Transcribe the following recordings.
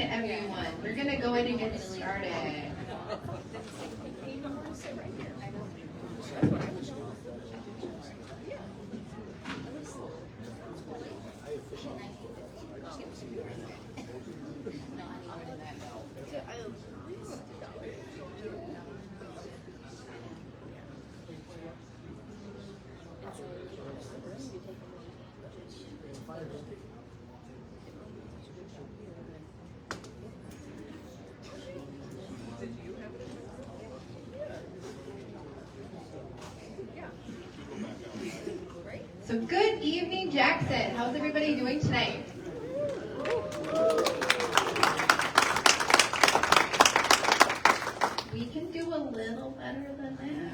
everyone. We're going to go ahead and get started. So good evening, Jackson. How's everybody doing tonight? We can do a little better than that.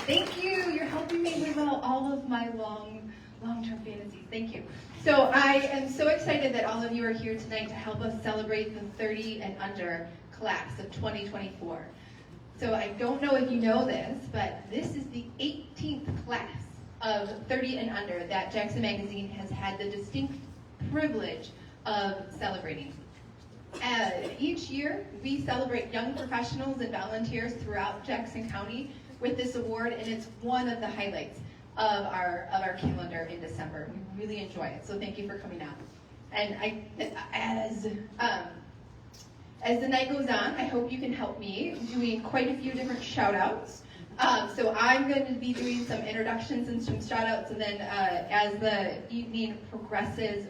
Thank you. You're helping me live out all of my long-term fantasies. Thank you. So I am so excited that all of you are here tonight to help us celebrate the 30 and under class of 2024. So I don't know if you know this, but this is the 18th class of 30 and under that Jackson Magazine has had the distinct privilege of celebrating. Each year, we celebrate young professionals and volunteers throughout Jackson County with this award, and it's one of the highlights of our calendar in December. We really enjoy it, so thank you for coming out. And as the night goes on, I hope you can help me doing quite a few different shout-outs. So I'm going to be doing some introductions and some shout-outs, and then as the evening progresses,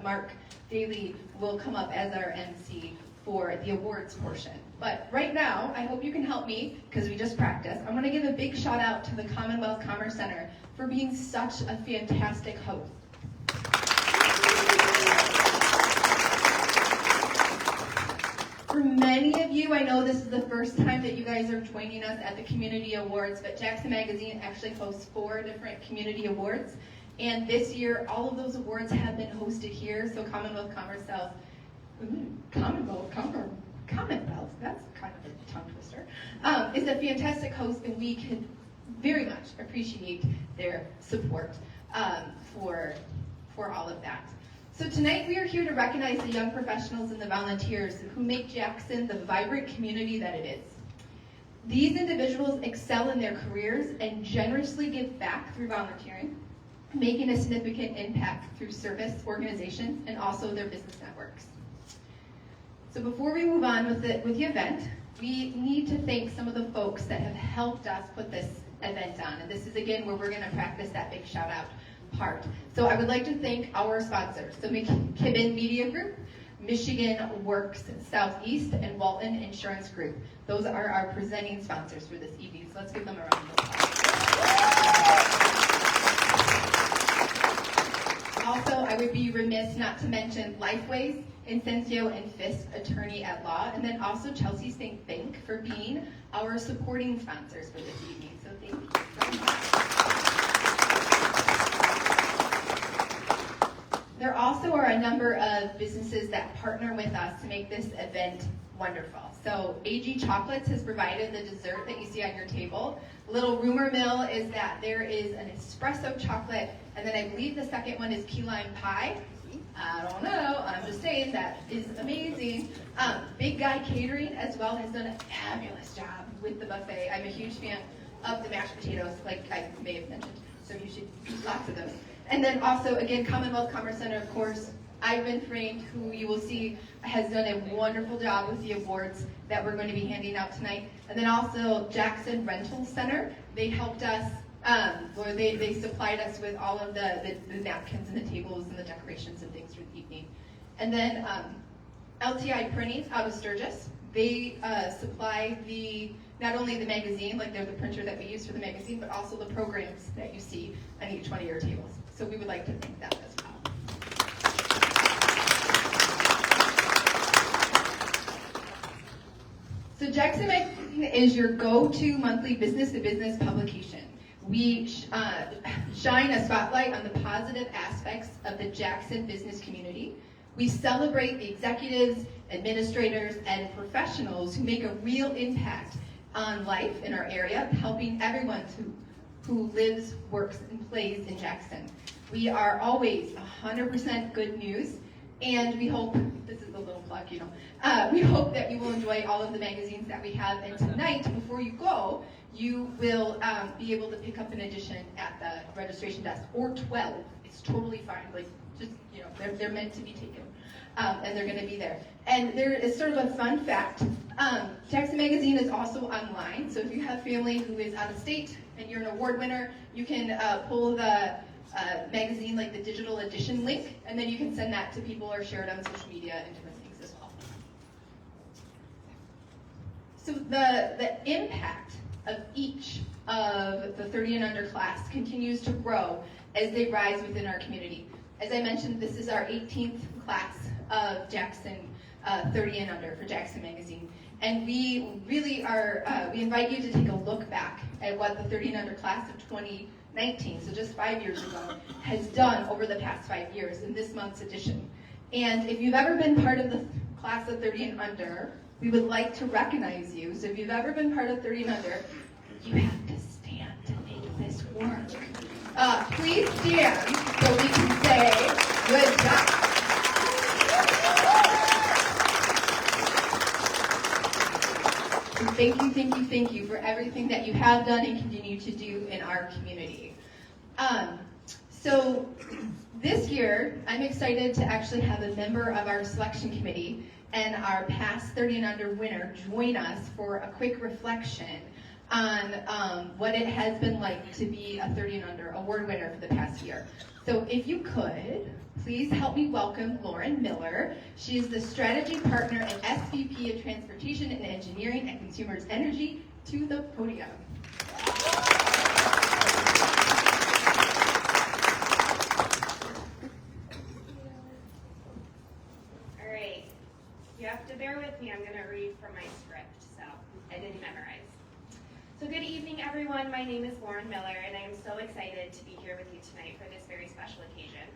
Mark Daly will come up as our MC for the awards portion. But right now, I hope you can help me, because we just practiced. I'm going to give a big shout-out to the Commonwealth Commerce Center for being such a fantastic host. For many of you, I know this is the first time that you guys are joining us at the Community Awards, but Jackson Magazine actually hosts 4 different Community Awards. And this year, all of those awards have been hosted here. So Commonwealth, that's kind of a tongue twister, is a fantastic host, and we can very much appreciate their support for all of that. So tonight we are here to recognize the young professionals and the volunteers who make Jackson the vibrant community that it is. These individuals excel in their careers and generously give back through volunteering, making a significant impact through service organizations and also their business networks. So before we move on with the event, we need to thank some of the folks that have helped us put this event on. And this is again where we're going to practice that big shout out part. So I would like to thank our sponsors, so McKibben Media Group, Michigan Works Southeast, and Walton Insurance Group. Those are our presenting sponsors for this evening. So let's give them a round of applause. Also, I would be remiss not to mention Lifeways, Incensio and Fisk Attorney at Law, and then also Chelsea State Bank for being our supporting sponsors for this evening. So thank you so much. There also are a number of businesses that partner with us to make this event wonderful. So AG Chocolates has provided the dessert that you see on your table. Little rumor mill is that there is an espresso chocolate, and then I believe the second one is key lime pie. I don't know, I'm just saying that is amazing. Big Guy Catering as well has done a fabulous job with the buffet. I'm a huge fan of the mashed potatoes, like I may have mentioned, so you should eat lots of those. And then also, again, Commonwealth Commerce Center, of course, Ivan Framed, who you will see has done a wonderful job with the awards that we're going to be handing out tonight. And then also Jackson Rental Center, they helped us, or they supplied us with all of the napkins and the tables and the decorations and things for the evening. And then LTI Printing out of Sturgis, they supply not only the magazine, like they're the printer that we use for the magazine, but also the programs that you see on each one of your tables. So we would like to thank them as well. So Jackson Magazine is your go-to monthly business-to-business publication. We shine a spotlight on the positive aspects of the Jackson business community. We celebrate the executives, administrators, and professionals who make a real impact on life in our area, helping everyone who lives, works, and plays in Jackson. We are always 100% good news, and we hope, this is a little plug, we hope that you will enjoy all of the magazines that we have, and tonight, before you go, you will be able to pick up an edition at the registration desk, or 12. It's totally fine. Like, just, they're meant to be taken, and they're going to be there. And there is sort of a fun fact. Jackson Magazine is also online, so if you have family who is out of state and you're an award winner, you can pull the magazine, like the digital edition link, and then you can send that to people or share it on social media and different things as well. So the impact of each of the 30 and under class continues to grow as they rise within our community. As I mentioned, this is our 18th class of Jackson 30 and under for Jackson Magazine. And we really are, we invite you to take a look back at what the 30 and under class of 2019, so just 5 years ago, has done over the past 5 years in this month's edition. And if you've ever been part of the class of 30 and under, we would like to recognize you. So if you've ever been part of 30 and under, you have to stand to make this work. Please stand so we can say good job. Thank you for everything that you have done and continue to do in our community. So this year, I'm excited to actually have a member of our selection committee and our past 30 and under winner join us for a quick reflection on what it has been like to be a 30 and under award winner for the past year. So if you could, please help me welcome Lauren Miller. She is the Strategy Partner and SVP of Transportation and Engineering at Consumers Energy, to the podium. All right, you have to bear with me. I'm going to read from my script, so I didn't memorize. So good evening, everyone. My name is Lauren Miller, and I am so excited to be here with you tonight for this very special occasion.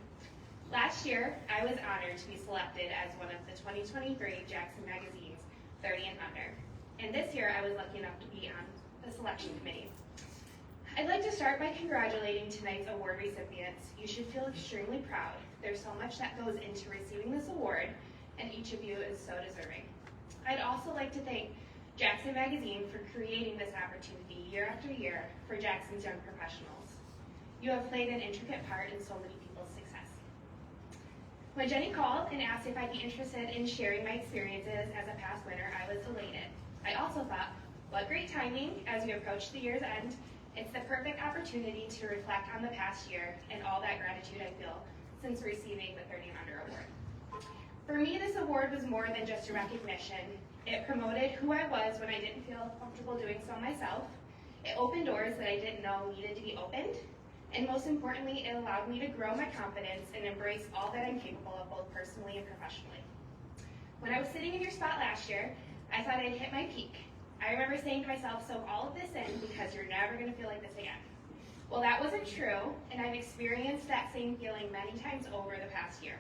Last year, I was honored to be selected as one of the 2023 Jackson Magazine's 30 and under. And this year, I was lucky enough to be on the selection committee. I'd like to start by congratulating tonight's award recipients. You should feel extremely proud. There's so much that goes into receiving this award, and each of you is so deserving. I'd also like to thank Jackson Magazine for creating this opportunity year after year for Jackson's young professionals. You have played an intricate part in so many people's success. When Jenny called and asked if I'd be interested in sharing my experiences as a past winner, I was elated. I also thought, what great timing as we approach the year's end. It's the perfect opportunity to reflect on the past year and all that gratitude I feel since receiving the 30 and under award. For me, this award was more than just a recognition. It promoted who I was when I didn't feel comfortable doing so myself. It opened doors that I didn't know needed to be opened. And most importantly, it allowed me to grow my confidence and embrace all that I'm capable of, both personally and professionally. When I was sitting in your spot last year, I thought I'd hit my peak. I remember saying to myself, soak all of this in because you're never going to feel like this again. Well, that wasn't true, and I've experienced that same feeling many times over the past year.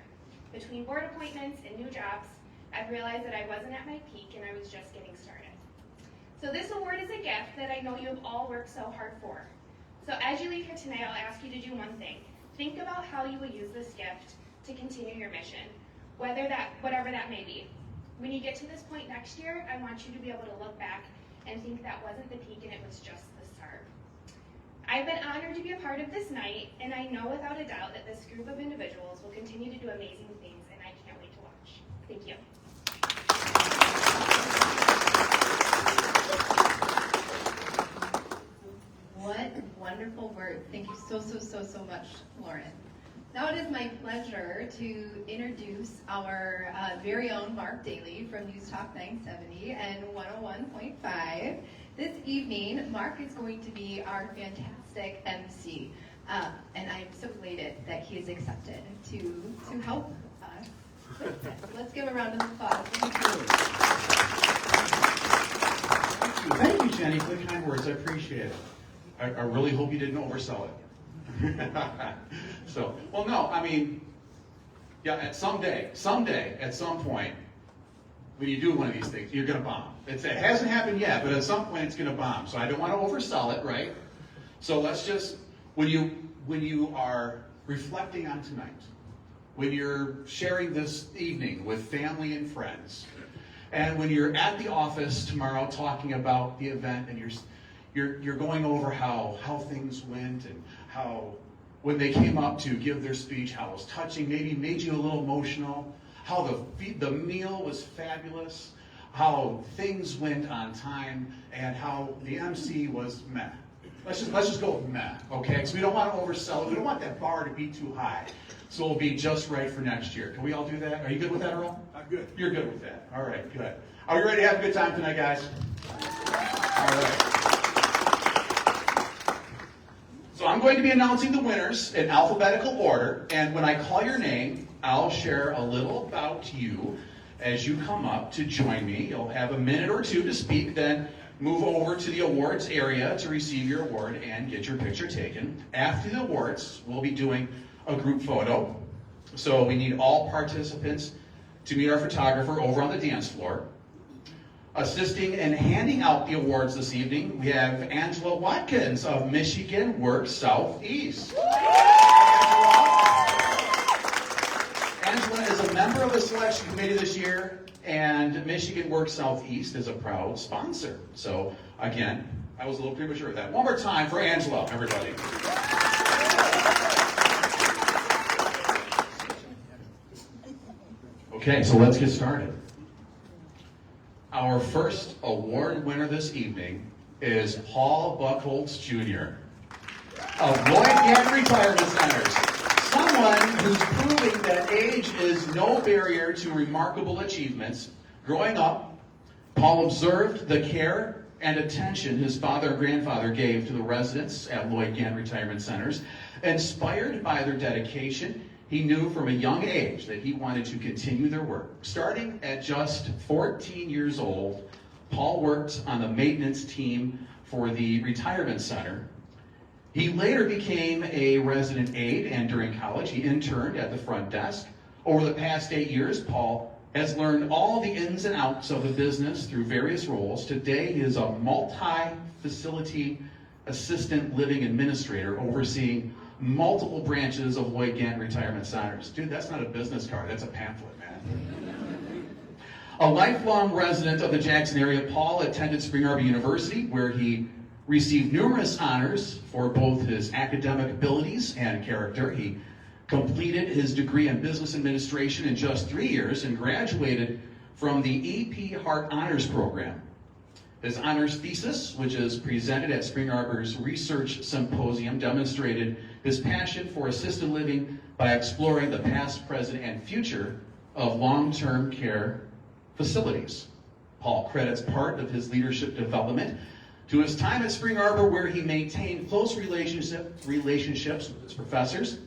Between board appointments and new jobs, I've realized that I wasn't at my peak and I was just getting started. So this award is a gift that I know you have all worked so hard for. So as you leave here tonight, I'll ask you to do one thing. Think about how you will use this gift to continue your mission, whatever that may be. When you get to this point next year, I want you to be able to look back and think that wasn't the peak and it was just the start. I've been honored to be a part of this night, and I know without a doubt that this group of individuals will continue to do amazing things, and I can't wait to watch. Thank you. What wonderful words. Thank you so much, Lauren. Now it is my pleasure to introduce our very own Mark Daly from News Talk 970 and 101.5. This evening, Mark is going to be our fantastic MC, and I'm so elated that he has accepted to help us with this. Let's give a round of applause. Thank you, Jenny, for the kind words. I appreciate it. I really hope you didn't oversell it. So, well, no, I mean, yeah, someday, at some point, when you do one of these things, you're going to bomb. It hasn't happened yet, but at some point it's going to bomb. So I don't want to oversell it, right? So let's just, when you are reflecting on tonight, when you're sharing this evening with family and friends, and when you're at the office tomorrow talking about the event, and you're going over how things went, and how when they came up to give their speech, how it was touching, maybe made you a little emotional, how the meal was fabulous, how things went on time, and how the MC was meh. Let's just go with meh, okay? Because we don't want to oversell it. We don't want that bar to be too high. So it'll be just right for next year. Can we all do that? Are you good with that, Earl? I'm good. You're good with that. All right, good. Are we ready to have a good time tonight, guys? All right. So I'm going to be announcing the winners in alphabetical order, and when I call your name, I'll share a little about you as you come up to join me. You'll have a minute or two to speak, then move over to the awards area to receive your award and get your picture taken. After the awards, we'll be doing a group photo. So we need all participants to meet our photographer over on the dance floor. Assisting and handing out the awards this evening, we have Angela Watkins of Michigan Works Southeast. Angela is a member of the selection committee this year, and Michigan Works Southeast is a proud sponsor. So again, I was a little premature with that. One more time for Angela, everybody. Okay, so let's get started. Our first award winner this evening is Paul Buchholz Jr. of Lloyd Gann Retirement Centers. Someone who's proving that age is no barrier to remarkable achievements. Growing up, Paul observed the care and attention his father and grandfather gave to the residents at Lloyd Gann Retirement Centers. Inspired by their dedication, he knew from a young age that he wanted to continue their work. Starting at just 14 years old, Paul worked on the maintenance team for the retirement center. He later became a resident aide, and during college, he interned at the front desk. Over the past 8 years, Paul has learned all the ins and outs of the business through various roles. Today, he is a multi-facility assistant living administrator overseeing multiple branches of Lloyd Gann Retirement Centers. Dude, that's not a business card, that's a pamphlet, man. A lifelong resident of the Jackson area, Paul attended Spring Arbor University, where he received numerous honors for both his academic abilities and character. He completed his degree in business administration in just 3 years and graduated from the E.P. Hart Honors Program. His honors thesis, which is presented at Spring Arbor's Research Symposium, demonstrated his passion for assisted living by exploring the past, present, and future of long-term care facilities. Paul credits part of his leadership development to his time at Spring Arbor, where he maintained close relationships with his professors.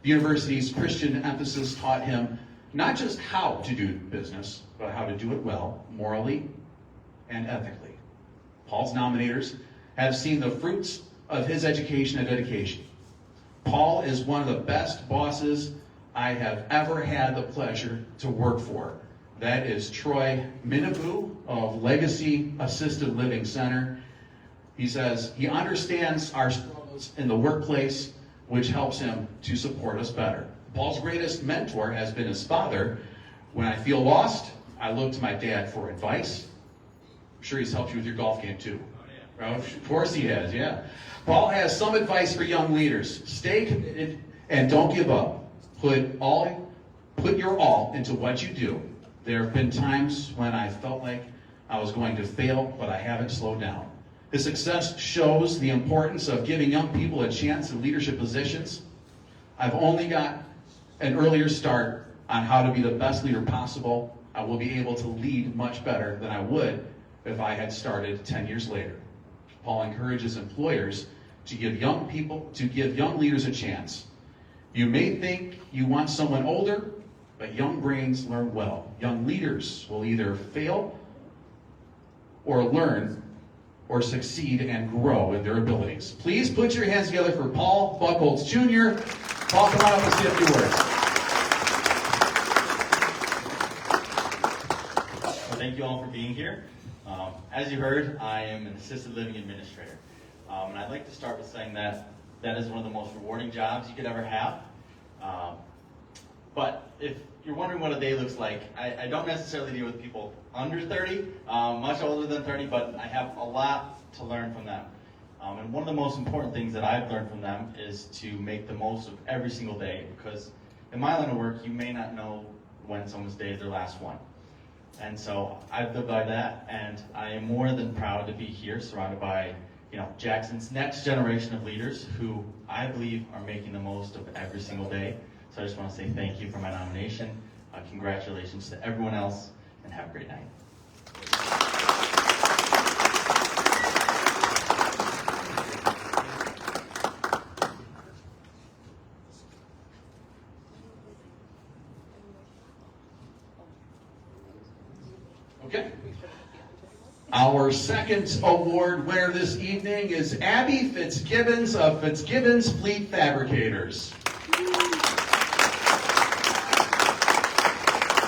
The university's Christian emphasis taught him not just how to do business, but how to do it well, morally and ethically. Paul's nominators have seen the fruits of his education and dedication. Paul is one of the best bosses I have ever had the pleasure to work for. That is Troy Minabu of Legacy Assisted Living Center. He says he understands our struggles in the workplace, which helps him to support us better. Paul's greatest mentor has been his father. When I feel lost, I look to my dad for advice. I'm sure he's helped you with your golf game too. Oh, yeah. Of course he has, yeah. Paul has some advice for young leaders. Stay committed and don't give up. Put your all into what you do. There have been times when I felt like I was going to fail, but I haven't slowed down. His success shows the importance of giving young people a chance in leadership positions. I've only got an earlier start on how to be the best leader possible. I will be able to lead much better than I would if I had started 10 years later. Paul encourages employers to give young leaders a chance. You may think you want someone older, but young brains learn well. Young leaders will either fail or learn or succeed and grow in their abilities. Please put your hands together for Paul Buchholz Jr. Paul, come on up and say a few words. Well, thank you all for being here. As you heard, I am an assisted living administrator. And I'd like to start with saying that is one of the most rewarding jobs you could ever have. if you're wondering what a day looks like, I don't necessarily deal with people under 30, much older than 30, but I have a lot to learn from them. And one of the most important things that I've learned from them is to make the most of every single day, because in my line of work, you may not know when someone's day is their last one. And so I've lived by that, and I am more than proud to be here surrounded by Jackson's next generation of leaders who I believe are making the most of every single day. So I just want to say thank you for my nomination. Congratulations to everyone else, and have a great night. Okay. Our second award winner this evening is Abby Fitzgibbons of Fitzgibbons Fleet Fabricators.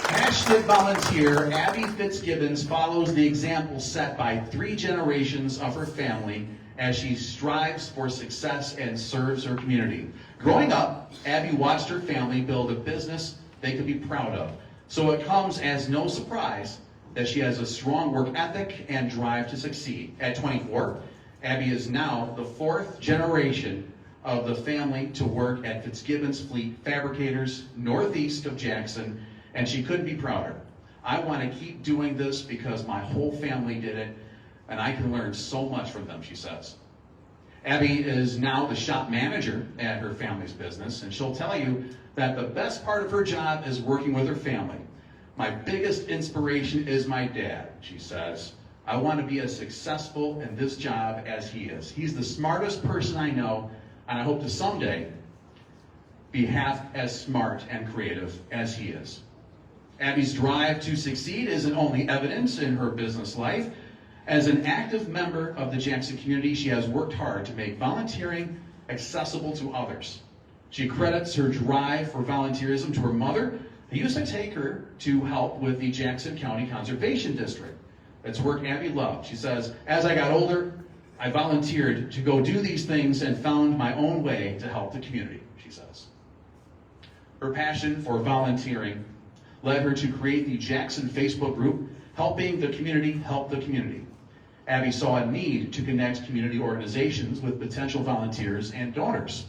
Passionate volunteer, Abby Fitzgibbons follows the example set by 3 generations of her family as she strives for success and serves her community. Growing up, Abby watched her family build a business they could be proud of. So it comes as no surprise that she has a strong work ethic and drive to succeed. At 24, Abby is now the 4th generation of the family to work at Fitzgibbons Fleet Fabricators, northeast of Jackson, and she couldn't be prouder. I want to keep doing this because my whole family did it, and I can learn so much from them, she says. Abby is now the shop manager at her family's business, and she'll tell you that the best part of her job is working with her family. My biggest inspiration is my dad, she says. I want to be as successful in this job as he is. He's the smartest person I know, and I hope to someday be half as smart and creative as he is. Abby's drive to succeed isn't only evident in her business life. As an active member of the Jackson community, she has worked hard to make volunteering accessible to others. She credits her drive for volunteerism to her mother, who used to take her to help with the Jackson County Conservation District. That's work Abby loved. She says, as I got older, I volunteered to go do these things and found my own way to help the community, she says. Her passion for volunteering led her to create the Jackson Facebook group, Helping the Community Help the Community. Abby saw a need to connect community organizations with potential volunteers and donors.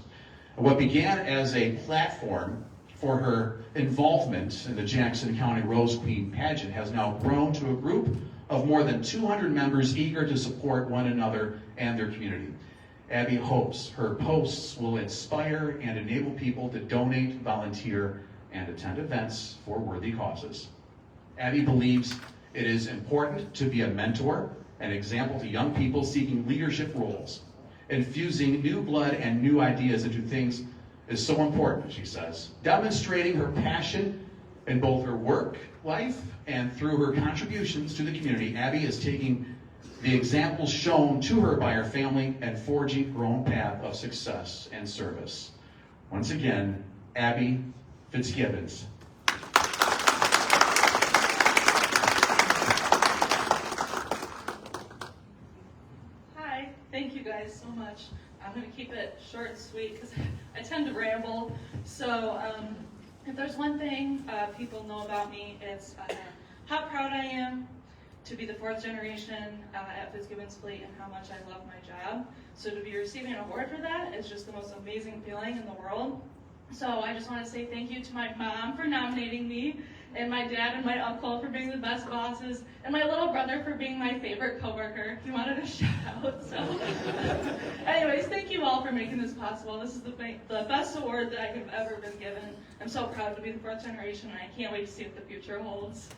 What began as a platform for her involvement in the Jackson County Rose Queen pageant has now grown to a group of more than 200 members eager to support one another and their community. Abby hopes her posts will inspire and enable people to donate, volunteer, and attend events for worthy causes. Abby believes it is important to be a mentor, an example to young people seeking leadership roles. Infusing new blood and new ideas into things is so important, she says. Demonstrating her passion in both her work life and through her contributions to the community, Abby is taking the examples shown to her by her family and forging her own path of success and service. Once again, Abby Fitzgibbons. Hi, thank you guys so much. I'm going to keep it short and sweet because I tend to ramble. So if there's one thing people know about me, it's how proud I am to be the 4th generation at Fitzgibbons Fleet and how much I love my job. So to be receiving an award for that is just the most amazing feeling in the world. So I just want to say thank you to my mom for nominating me, and my dad and my uncle for being the best bosses, and my little brother for being my favorite coworker. He wanted a shout out, so. Anyways, thank you all for making this possible. This is the best award that I could have ever been given. I'm so proud to be the 4th generation, and I can't wait to see what the future holds.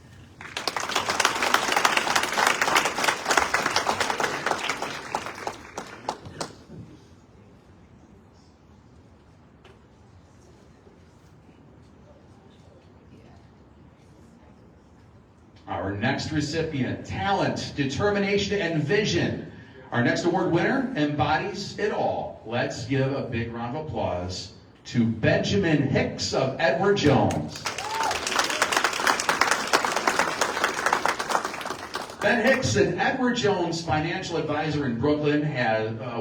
Our next recipient, talent, determination, and vision. Our next award winner embodies it all. Let's give a big round of applause to Benjamin Hicks of Edward Jones. Ben Hicks, an Edward Jones financial advisor in Brooklyn,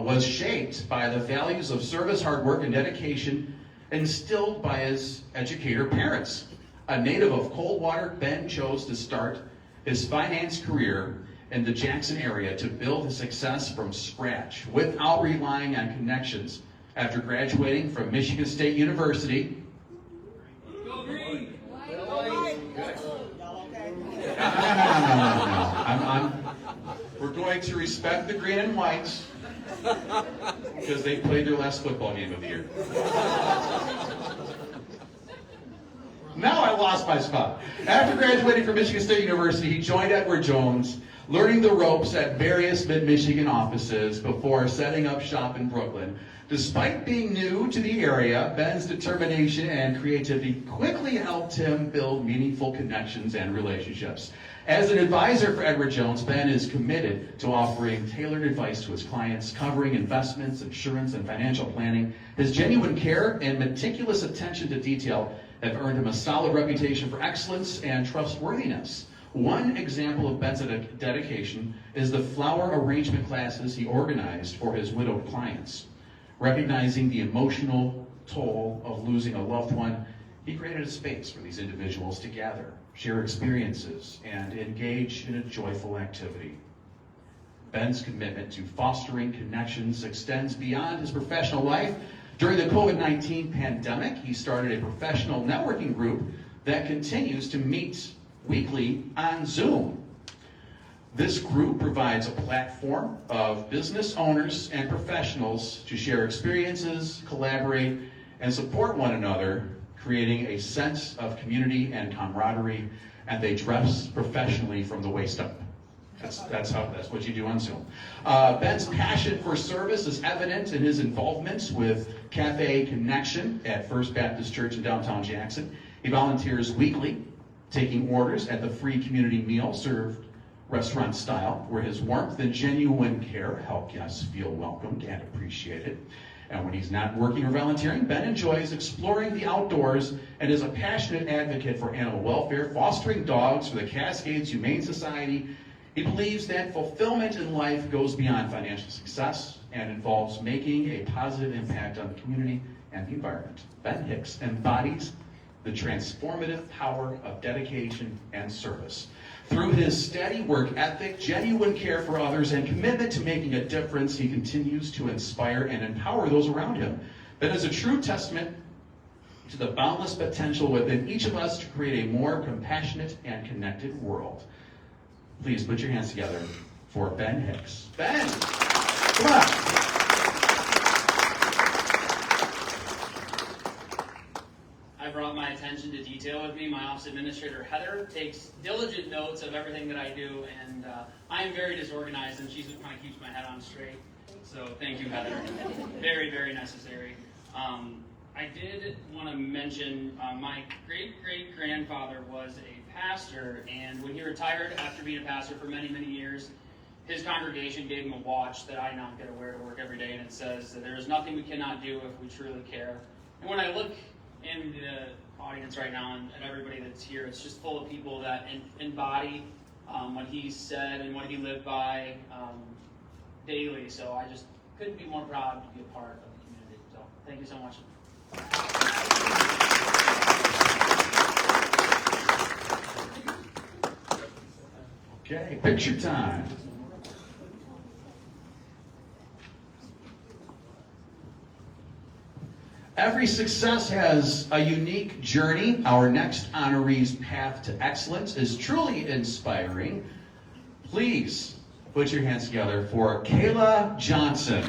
was shaped by the values of service, hard work, and dedication instilled by his educator parents. A native of Coldwater, Ben chose to start his finance career in the Jackson area to build his success from scratch without relying on connections. After graduating from Michigan State University, No. We're going to respect the green and whites because they played their last football game of the year. Now I lost my spot. After graduating from Michigan State University, he joined Edward Jones, learning the ropes at various mid-Michigan offices before setting up shop in Brooklyn. Despite being new to the area, Ben's determination and creativity quickly helped him build meaningful connections and relationships. As an advisor for Edward Jones, Ben is committed to offering tailored advice to his clients, covering investments, insurance, and financial planning. His genuine care and meticulous attention to detail have earned him a solid reputation for excellence and trustworthiness. One example of Ben's dedication is the flower arrangement classes he organized for his widowed clients. Recognizing the emotional toll of losing a loved one, he created a space for these individuals to gather, share experiences, and engage in a joyful activity. Ben's commitment to fostering connections extends beyond his professional life. During the COVID-19 pandemic, he started a professional networking group that continues to meet weekly on Zoom. This group provides a platform of business owners and professionals to share experiences, collaborate, and support one another, creating a sense of community and camaraderie, and they dress professionally from the waist up. That's what you do on Zoom. Ben's passion for service is evident in his involvement with Cafe Connection at First Baptist Church in downtown Jackson. He volunteers weekly, taking orders at the free community meal served restaurant style, where his warmth and genuine care help guests feel welcomed and appreciated. And when he's not working or volunteering, Ben enjoys exploring the outdoors and is a passionate advocate for animal welfare, fostering dogs for the Cascades Humane Society. He believes that fulfillment in life goes beyond financial success and involves making a positive impact on the community and the environment. Ben Hicks embodies the transformative power of dedication and service. Through his steady work ethic, genuine care for others, and commitment to making a difference, he continues to inspire and empower those around him. Ben is a true testament to the boundless potential within each of us to create a more compassionate and connected world. Please put your hands together for Ben Hicks. Ben, come on. I brought my attention to detail with me. My office administrator, Heather, takes diligent notes of everything that I do, and I am very disorganized, and she's kind of keeps my head on straight. So thank you, Heather. Very, very necessary. I did want to mention my great-great-grandfather was a pastor, and when he retired after being a pastor for many, many years, his congregation gave him a watch that I now get to wear to work every day, and it says that there is nothing we cannot do if we truly care. And when I look in the audience right now and everybody that's here, it's just full of people that embody what he said and what he lived by daily. So I just couldn't be more proud to be a part of the community. So thank you so much. Okay, picture time. Every success has a unique journey. Our next honoree's path to excellence is truly inspiring. Please put your hands together for Kayla Johnson.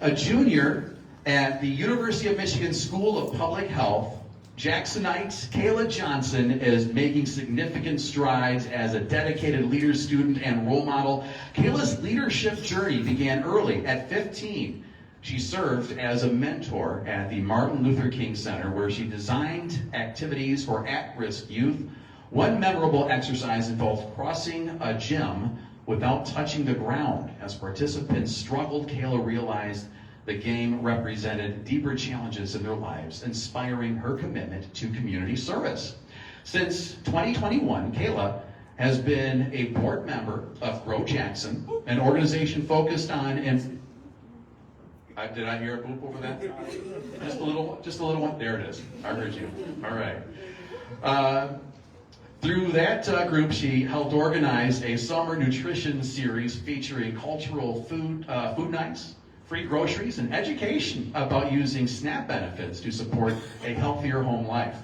A junior at the University of Michigan School of Public Health, Jacksonite Kayla Johnson is making significant strides as a dedicated leader, student, and role model. Kayla's leadership journey began early. At 15, she served as a mentor at the Martin Luther King Center, where she designed activities for at-risk youth. One memorable exercise involved crossing a gym without touching the ground. As participants struggled, Kayla realized the game represented deeper challenges in their lives, inspiring her commitment to community service. Since 2021, Kayla has been a board member of Grow Jackson, an organization focused on, and did I hear a boop over that? Just a little one. There it is. I heard you. All right. Through that group, she helped organize a summer nutrition series featuring cultural food nights, free groceries, and education about using SNAP benefits to support a healthier home life.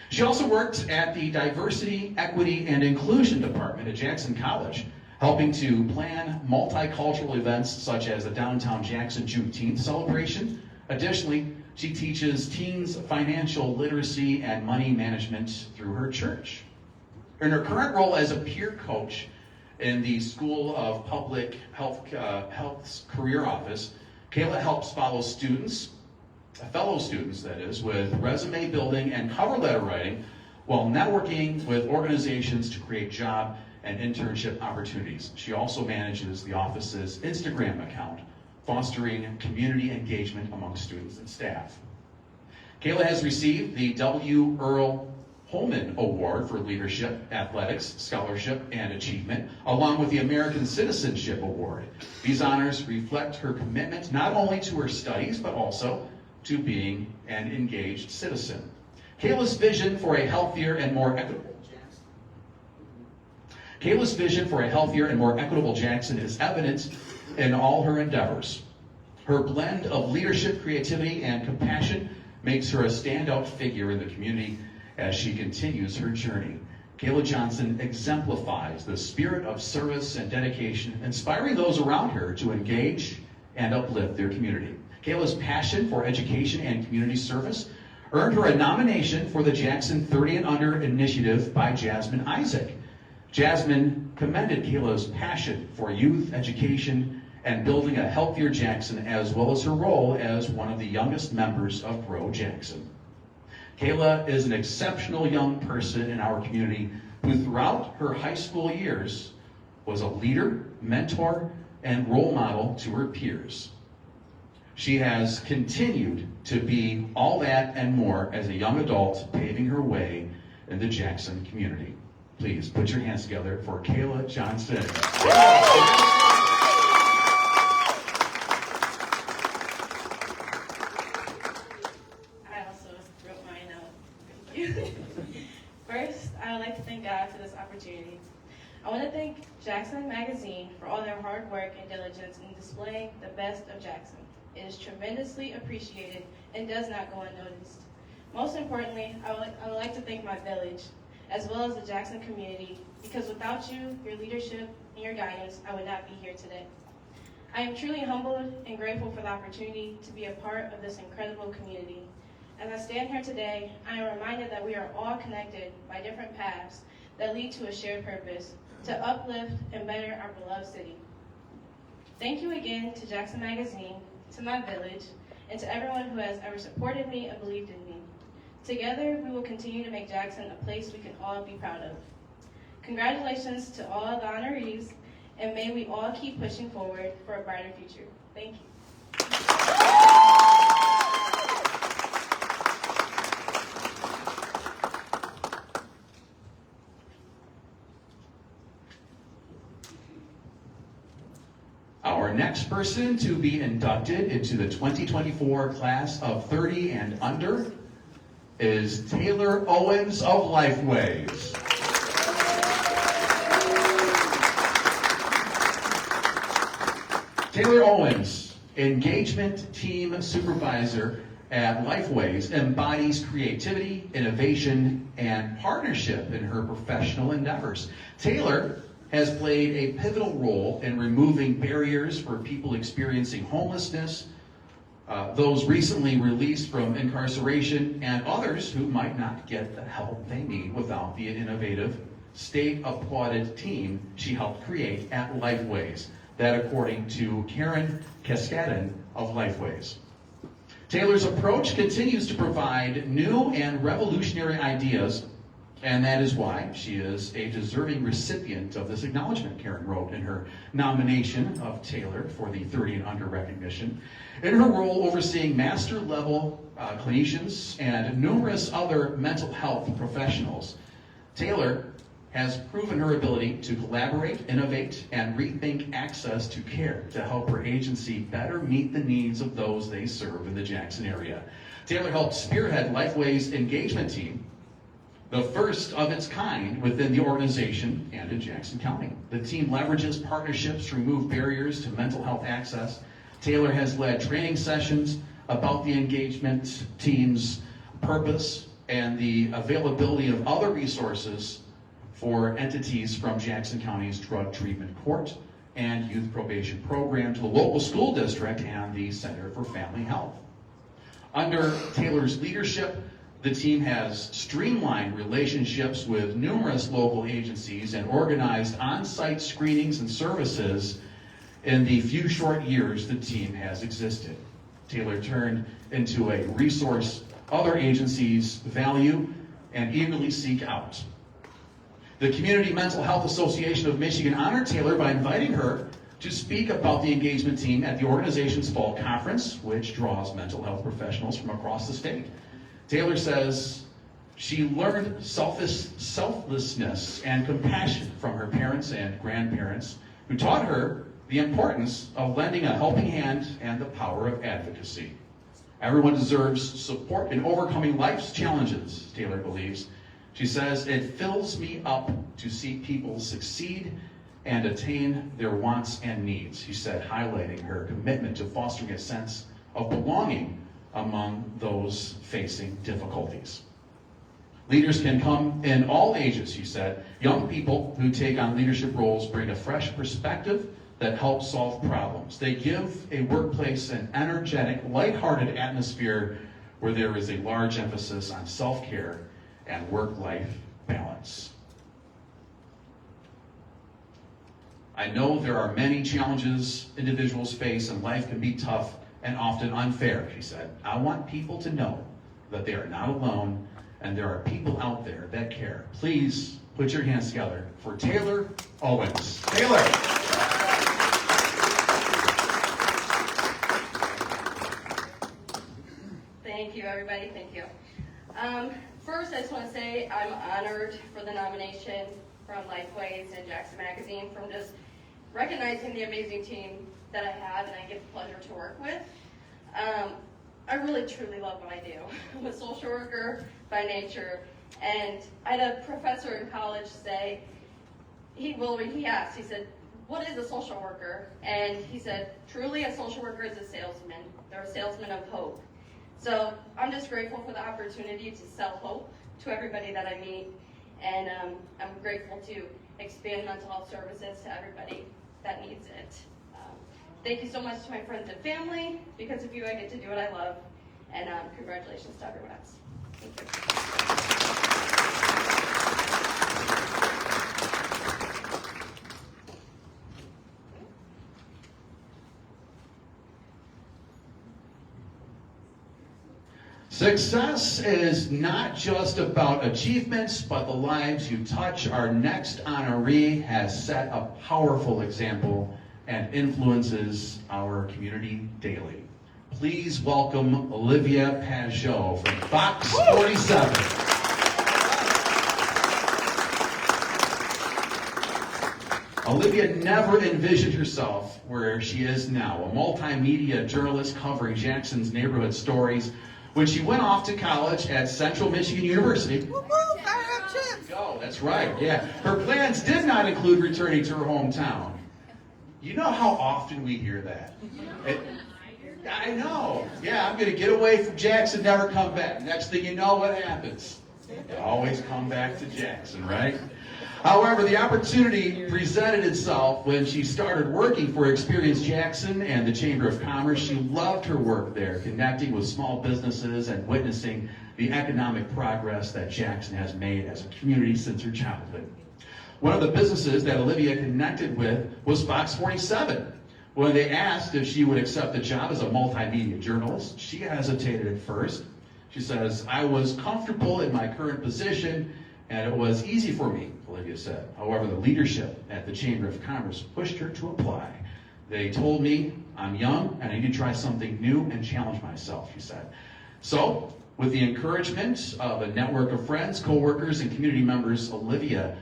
She also worked at the Diversity, Equity, and Inclusion Department at Jackson College, helping to plan multicultural events such as the Downtown Jackson Juneteenth celebration. Additionally, she teaches teens financial literacy and money management through her church. In her current role as a peer coach in the School of Public Health's Career Office, Kayla helps fellow students, that is, with resume building and cover letter writing, while networking with organizations to create job and internship opportunities. She also manages the office's Instagram account, fostering community engagement among students and staff. Kayla has received the W. Earl Holman Award for Leadership, Athletics, Scholarship, and Achievement, along with the American Citizenship Award. These honors reflect her commitment not only to her studies, but also to being an engaged citizen. Kayla's vision for a healthier and more equitable Jackson is evident in all her endeavors. Her blend of leadership, creativity, and compassion makes her a standout figure in the community as she continues her journey. Kayla Johnson exemplifies the spirit of service and dedication, inspiring those around her to engage and uplift their community. Kayla's passion for education and community service earned her a nomination for the Jackson 30 and Under Initiative by Jasmine Isaac. Jasmine commended Kayla's passion for youth education and building a healthier Jackson, as well as her role as one of the youngest members of Grow Jackson. Kayla is an exceptional young person in our community who throughout her high school years was a leader, mentor, and role model to her peers. She has continued to be all that and more as a young adult, paving her way in the Jackson community. Please put your hands together for Kayla Johnson. First, I would like to thank God for this opportunity. I want to thank Jackson Magazine for all their hard work and diligence in displaying the best of Jackson. It is tremendously appreciated and does not go unnoticed. Most importantly, I would like to thank my village, as well as the Jackson community, because without you, your leadership, and your guidance, I would not be here today. I am truly humbled and grateful for the opportunity to be a part of this incredible community. As I stand here today, I am reminded that we are all connected by different paths that lead to a shared purpose, to uplift and better our beloved city. Thank you again to Jackson Magazine, to my village, and to everyone who has ever supported me and believed in me. Together, we will continue to make Jackson a place we can all be proud of. Congratulations to all the honorees, and may we all keep pushing forward for a brighter future. Thank you. Our next person to be inducted into the 2024 class of 30 and under is Taylor Owens of Lifeways. Taylor Owens, Engagement Team Supervisor at Lifeways, embodies creativity, innovation, and partnership in her professional endeavors. Taylor has played a pivotal role in removing barriers for people experiencing homelessness, those recently released from incarceration, and others who might not get the help they need without the innovative, state-applauded team she helped create at Lifeways. That according to Karen Cascadin of Lifeways. Taylor's approach continues to provide new and revolutionary ideas, and that is why she is a deserving recipient of this acknowledgement, Karen wrote in her nomination of Taylor for the 30 and under recognition. In her role overseeing master-level clinicians and numerous other mental health professionals, Taylor has proven her ability to collaborate, innovate, and rethink access to care to help her agency better meet the needs of those they serve in the Jackson area. Taylor helped spearhead Lifeway's engagement team, the first of its kind within the organization and in Jackson County. The team leverages partnerships to remove barriers to mental health access. Taylor has led training sessions about the engagement team's purpose and the availability of other resources for entities from Jackson County's Drug Treatment Court and Youth Probation Program to the local school district and the Center for Family Health. Under Taylor's leadership, the team has streamlined relationships with numerous local agencies and organized on-site screenings and services in the few short years the team has existed. Taylor turned into a resource other agencies value and eagerly seek out. The Community Mental Health Association of Michigan honored Taylor by inviting her to speak about the engagement team at the organization's fall conference, which draws mental health professionals from across the state. Taylor says she learned selflessness and compassion from her parents and grandparents, who taught her the importance of lending a helping hand and the power of advocacy. Everyone deserves support in overcoming life's challenges, Taylor believes. She says, it fills me up to see people succeed and attain their wants and needs, she said, highlighting her commitment to fostering a sense of belonging among those facing difficulties. Leaders can come in all ages, she said. Young people who take on leadership roles bring a fresh perspective that helps solve problems. They give a workplace an energetic, lighthearted atmosphere where there is a large emphasis on self-care and work-life balance. I know there are many challenges individuals face, and life can be tough and often unfair, she said. I want people to know that they are not alone and there are people out there that care. Please put your hands together for Taylor Owens. Taylor! Thank you, everybody. Thank you. First, I just want to say I'm honored for the nomination from Lifeways and Jackson Magazine from just recognizing the amazing team that I have and I get the pleasure to work with. I really, truly love what I do. I'm a social worker by nature, and I had a professor in college say, he asked, he said, what is a social worker? And he said, truly a social worker is a salesman. They're a salesman of hope. So I'm just grateful for the opportunity to sell hope to everybody that I meet, and I'm grateful to expand mental health services to everybody that needs it. Thank you so much to my friends and family. Because of you, I get to do what I love, and congratulations to everyone else. Thank you. Success is not just about achievements, but the lives you touch. Our next honoree has set a powerful example and influences our community daily. Please welcome Olivia Pajot from Fox 47. Olivia never envisioned herself where she is now, a multimedia journalist covering Jackson's neighborhood stories. When she went off to college at Central Michigan University, go, that's right, yeah. Her plans did not include returning to her hometown. You know how often we hear that? I know. Yeah, I'm going to get away from Jackson, never come back. Next thing you know, what happens? You always come back to Jackson, right? However, the opportunity presented itself when she started working for Experience Jackson and the Chamber of Commerce. She loved her work there, connecting with small businesses and witnessing the economic progress that Jackson has made as a community since her childhood. One of the businesses that Olivia connected with was Fox 47. When they asked if she would accept the job as a multimedia journalist, she hesitated at first. She says, I was comfortable in my current position, and it was easy for me, Olivia said. However, the leadership at the Chamber of Commerce pushed her to apply. They told me I'm young and I need to try something new and challenge myself, she said. So, with the encouragement of a network of friends, coworkers, and community members, Olivia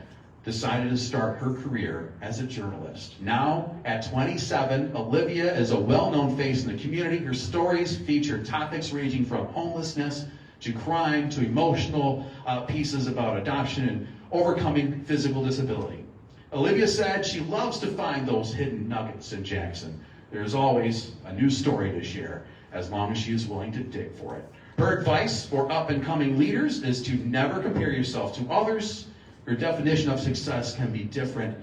decided to start her career as a journalist. Now, at 27, Olivia is a well-known face in the community. Her stories feature topics ranging from homelessness to crime to emotional pieces about adoption and overcoming physical disability. Olivia said she loves to find those hidden nuggets in Jackson. There's always a new story to share, as long as she is willing to dig for it. Her advice for up-and-coming leaders is to never compare yourself to others. Your definition of success can be different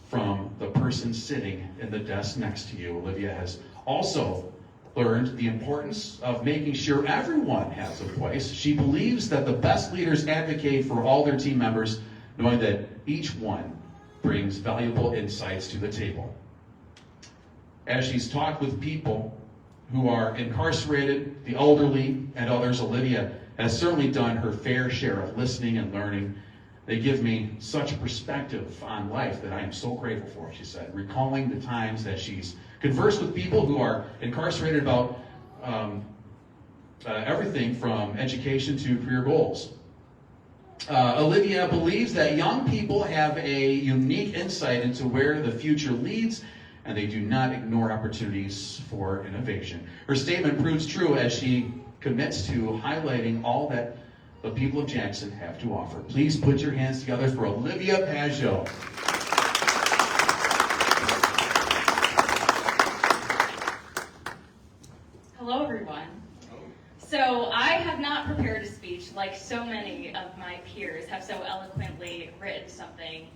from the person sitting in the desk next to you. Olivia has also learned the importance of making sure everyone has a voice. She believes that the best leaders advocate for all their team members, knowing that each one brings valuable insights to the table. As she's talked with people who are incarcerated, the elderly, and others, Olivia has certainly done her fair share of listening and learning. They give me such a perspective on life that I am so grateful for, she said, recalling the times that she's conversed with people who are incarcerated about everything from education to career goals. Olivia believes that young people have a unique insight into where the future leads, and they do not ignore opportunities for innovation. Her statement proves true as she commits to highlighting all that the people of Jackson have to offer. Please put your hands together for Olivia Pajot. Hello, everyone. So I have not prepared a speech like so many of my peers have so eloquently written something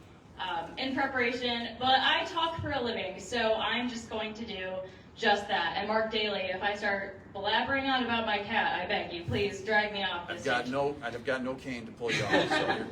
in preparation, but I talk for a living, so I'm just going to do just that. And Mark Daly, if I start blabbering on about my cat, I beg you, please drag me off the stage. I've got no cane to pull you off. So.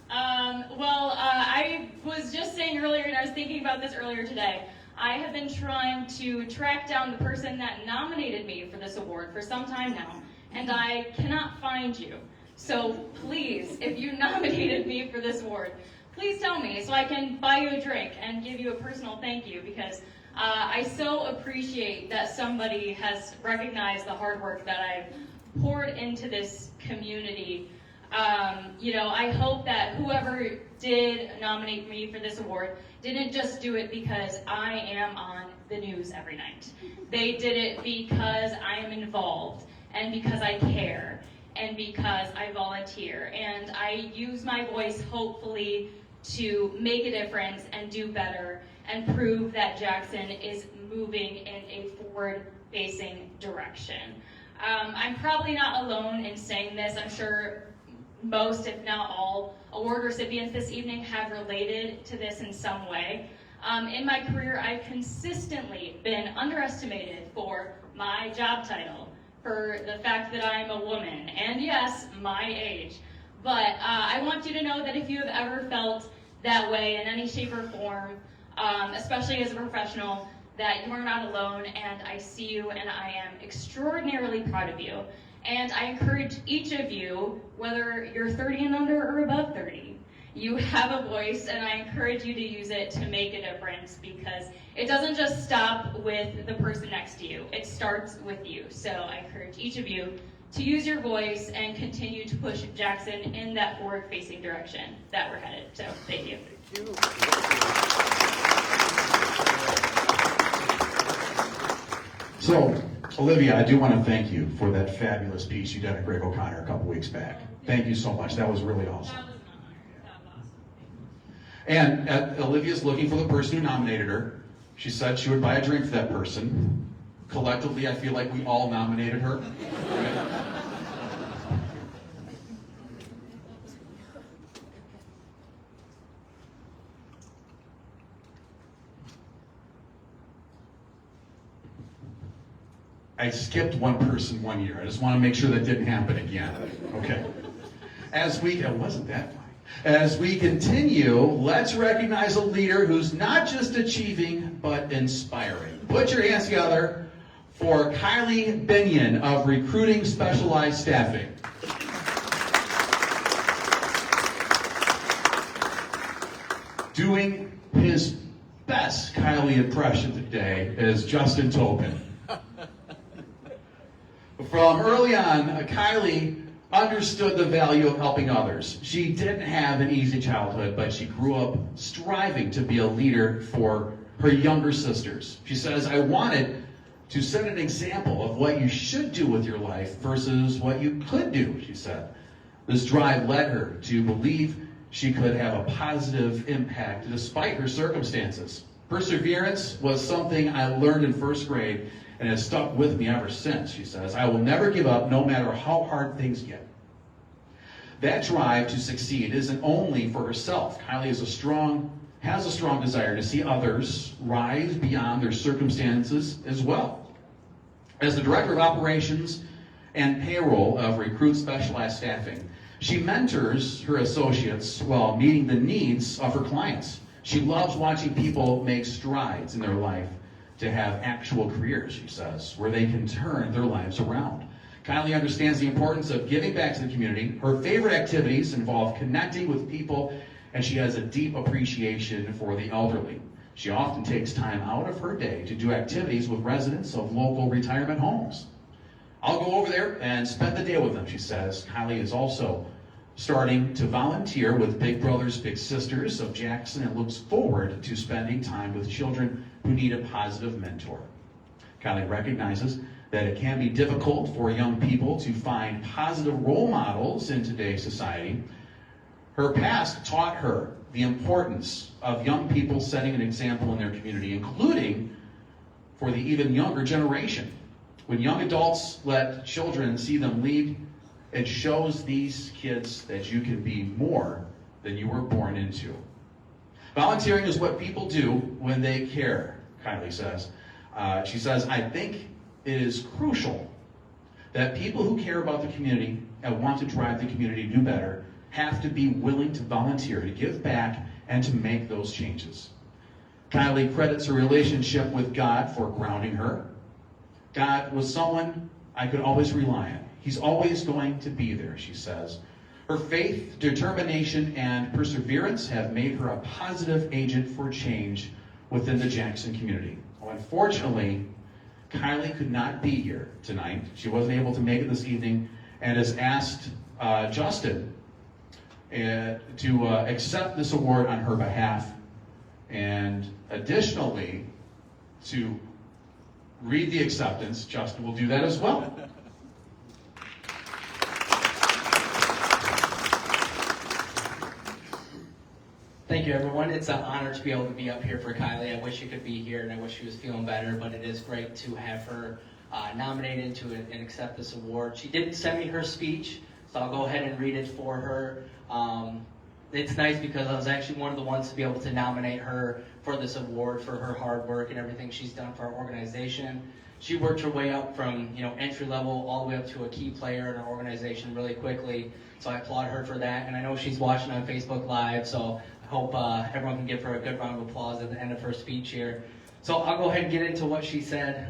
I was just saying earlier, and I was thinking about this earlier today, I have been trying to track down the person that nominated me for this award for some time now, and I cannot find you. So please, if you nominated me for this award, please tell me so I can buy you a drink and give you a personal thank you, because I so appreciate that somebody has recognized the hard work that I've poured into this community. I hope that whoever did nominate me for this award didn't just do it because I am on the news every night. They did it because I am involved, and because I care, and because I volunteer, and I use my voice hopefully to make a difference and do better and prove that Jackson is moving in a forward-facing direction. I'm probably not alone in saying this. I'm sure most, if not all, award recipients this evening have related to this in some way. In my career, I've consistently been underestimated for my job title, for the fact that I'm a woman, and yes, my age. But I want you to know that if you have ever felt that way in any shape or form, especially as a professional, that you are not alone, and I see you, and I am extraordinarily proud of you. And I encourage each of you, whether you're 30 and under or above 30, you have a voice, and I encourage you to use it to make a difference, because it doesn't just stop with the person next to you. It starts with you. So I encourage each of you to use your voice and continue to push Jackson in that forward-facing direction that we're headed. So thank you. So, Olivia, I do want to thank you for that fabulous piece you did at Greg O'Connor a couple weeks back. Thank you so much. That was really awesome. And Olivia's looking for the person who nominated her. She said she would buy a drink for that person. Collectively, I feel like we all nominated her. Right? I skipped one person one year. I just want to make sure that didn't happen again. Okay. It wasn't that funny. As we continue, let's recognize a leader who's not just achieving, but inspiring. Put your hands together for Kylie Binion of Recruiting Specialized Staffing. Doing his best Kylie impression today is Justin Tobin. From early on, Kylie understood the value of helping others. She didn't have an easy childhood, but she grew up striving to be a leader for her younger sisters. She says, I wanted to set an example of what you should do with your life versus what you could do, she said. This drive led her to believe she could have a positive impact despite her circumstances. Perseverance was something I learned in first grade and has stuck with me ever since, she says. I will never give up no matter how hard things get. That drive to succeed isn't only for herself. Kylie has a strong desire to see others rise beyond their circumstances as well. As the Director of Operations and Payroll of Recruit Specialized Staffing, she mentors her associates while meeting the needs of her clients. She loves watching people make strides in their life to have actual careers, she says, where they can turn their lives around. Kylie understands the importance of giving back to the community. Her favorite activities involve connecting with people, and she has a deep appreciation for the elderly. She often takes time out of her day to do activities with residents of local retirement homes. I'll go over there and spend the day with them, she says. Kylie is also starting to volunteer with Big Brothers Big Sisters of Jackson and looks forward to spending time with children who need a positive mentor. Kylie recognizes that it can be difficult for young people to find positive role models in today's society. Her past taught her the importance of young people setting an example in their community, including for the even younger generation. When young adults let children see them lead, it shows these kids that you can be more than you were born into. Volunteering is what people do when they care, Kylie says. She says, I think it is crucial that people who care about the community and want to drive the community to do better have to be willing to volunteer, to give back, and to make those changes. Kylie credits her relationship with God for grounding her. God was someone I could always rely on. He's always going to be there, she says. Her faith, determination, and perseverance have made her a positive agent for change within the Jackson community. Well, unfortunately, Kylie could not be here tonight. She wasn't able to make it this evening and has asked Justin to accept this award on her behalf, and additionally to read the acceptance. Justin will do that as well. Thank you, everyone. It's an honor to be able to be up here for Kylie. I wish she could be here, and I wish she was feeling better, but it is great to have her nominated to and accept this award. She didn't send me her speech, so I'll go ahead and read it for her. It's nice because I was actually one of the ones to be able to nominate her for this award for her hard work and everything she's done for our organization. She worked her way up from entry level all the way up to a key player in our organization really quickly. So I applaud her for that, and I know she's watching on Facebook Live, so I hope everyone can give her a good round of applause at the end of her speech here. So I'll go ahead and get into what she said.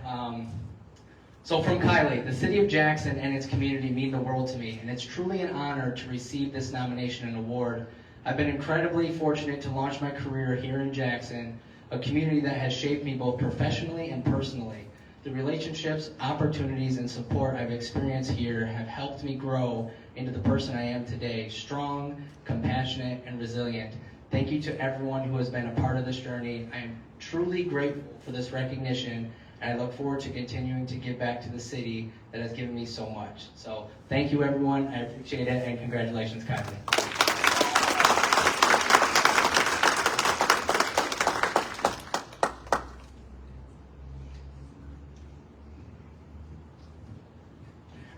So from Kylie, the city of Jackson and its community mean the world to me, and it's truly an honor to receive this nomination and award. I've been incredibly fortunate to launch my career here in Jackson, a community that has shaped me both professionally and personally. The relationships, opportunities, and support I've experienced here have helped me grow into the person I am today, strong, compassionate, and resilient. Thank you to everyone who has been a part of this journey. I am truly grateful for this recognition, and I look forward to continuing to give back to the city that has given me so much. So thank you, everyone. I appreciate it, and congratulations, Kylie.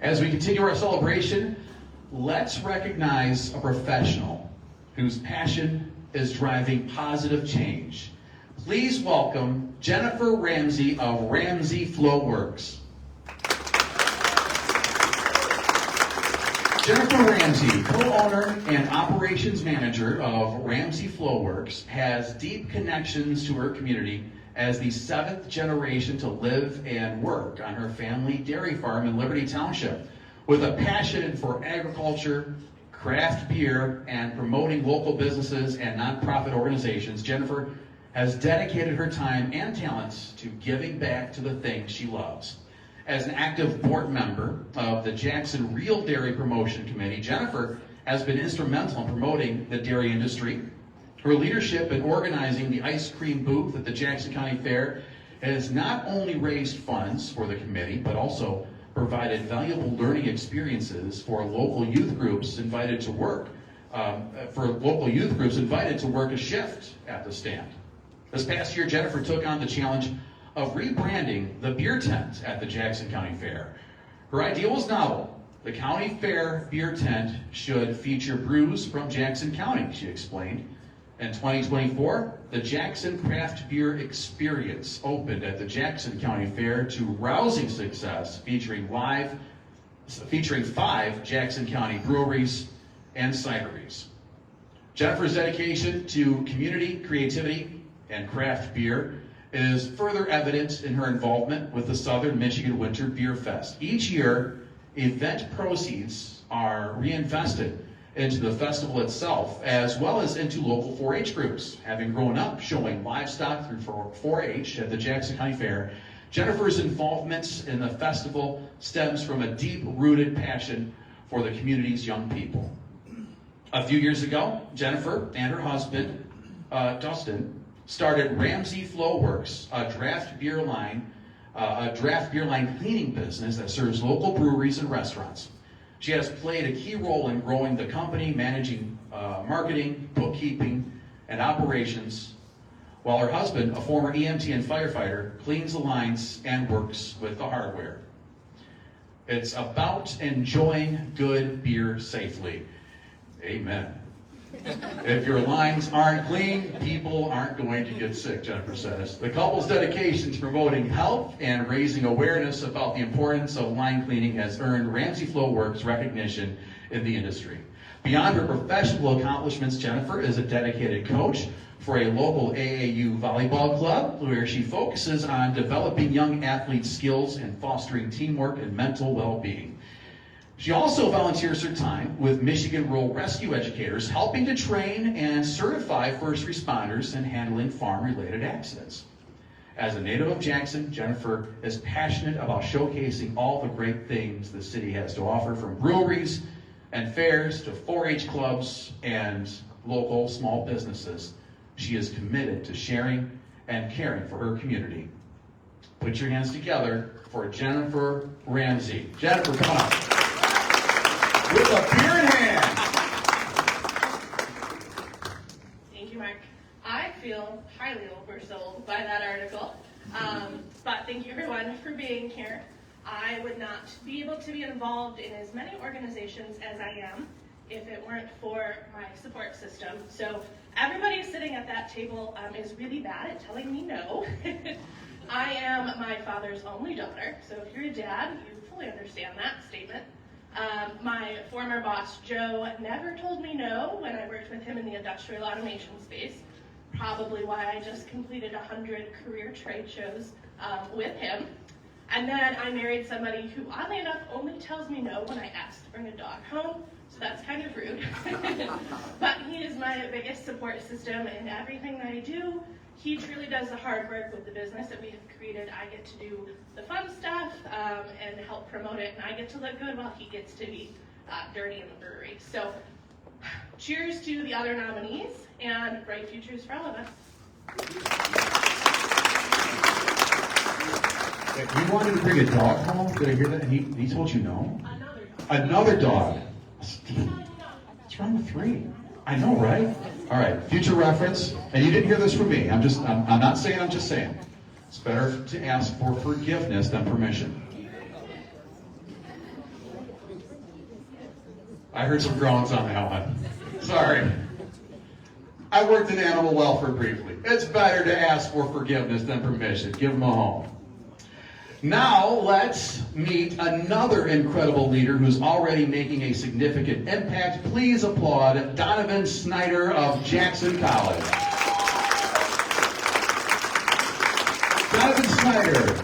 As we continue our celebration, let's recognize a professional whose passion is driving positive change. Please welcome Jennifer Ramsey of Ramsey Flowworks. Jennifer Ramsey, co-owner and operations manager of Ramsey Flowworks, has deep connections to her community as the 7th generation to live and work on her family dairy farm in Liberty Township. With a passion for agriculture, craft beer, and promoting local businesses and nonprofit organizations, Jennifer has dedicated her time and talents to giving back to the things she loves. As an active board member of the Jackson Real Dairy Promotion Committee, Jennifer has been instrumental in promoting the dairy industry. Her leadership in organizing the ice cream booth at the Jackson County Fair has not only raised funds for the committee, but also provided valuable learning experiences for local youth groups invited to work a shift at the stand. This past year, Jennifer took on the challenge of rebranding the beer tent at the Jackson County Fair. Her idea was novel. The county fair beer tent should feature brews from Jackson County, she explained. In 2024, the Jackson Craft Beer Experience opened at the Jackson County Fair to rousing success, featuring 5 Jackson County breweries and cideries. Jennifer's dedication to community, creativity, and craft beer is further evident in her involvement with the Southern Michigan Winter Beer Fest. Each year, event proceeds are reinvested into the festival itself, as well as into local 4-H groups. Having grown up showing livestock through 4-H at the Jackson County Fair, Jennifer's involvement in the festival stems from a deep-rooted passion for the community's young people. A few years ago, Jennifer and her husband, Dustin, started Ramsey Flow Works, a draft beer line cleaning business that serves local breweries and restaurants. She has played a key role in growing the company, managing marketing, bookkeeping, and operations, while her husband, a former EMT and firefighter, cleans the lines and works with the hardware. It's about enjoying good beer safely. Amen. If your lines aren't clean, people aren't going to get sick, Jennifer says. The couple's dedication to promoting health and raising awareness about the importance of line cleaning has earned Ramsey Flow Works recognition in the industry. Beyond her professional accomplishments, Jennifer is a dedicated coach for a local AAU volleyball club where she focuses on developing young athletes' skills and fostering teamwork and mental well-being. She also volunteers her time with Michigan Rural Rescue Educators, helping to train and certify first responders in handling farm-related accidents. As a native of Jackson, Jennifer is passionate about showcasing all the great things the city has to offer, from breweries and fairs to 4-H clubs and local small businesses. She is committed to sharing and caring for her community. Put your hands together for Jennifer Ramsey. Jennifer, come on. With a beer in hand. Thank you, Mark. I feel highly oversold by that article. But thank you, everyone, for being here. I would not be able to be involved in as many organizations as I am if it weren't for my support system. So everybody sitting at that table is really bad at telling me no. I am my father's only daughter, so if you're a dad, you fully understand that statement. My former boss, Joe, never told me no when I worked with him in the industrial automation space, probably why I just completed 100 career trade shows with him. And then I married somebody who, oddly enough, only tells me no when I ask to bring a dog home, so that's kind of rude. But he is my biggest support system in everything that I do. He truly does the hard work with the business that we have created. I get to do the fun stuff and help promote it, and I get to look good while he gets to be dirty in the brewery. So cheers to the other nominees, and bright futures for all of us. You wanted to bring a dog home? Did I hear that? And he told you no? Another dog. What's wrong with 3? I know, right? All right, future reference. And you didn't hear this from me. I'm not saying, I'm just saying. It's better to ask for forgiveness than permission. I heard some groans on that one. Sorry. I worked in animal welfare briefly. It's better to ask for forgiveness than permission. Give them a home. Now let's meet another incredible leader who's already making a significant impact. Please applaud Donovan Snyder of Jackson College. Donovan Snyder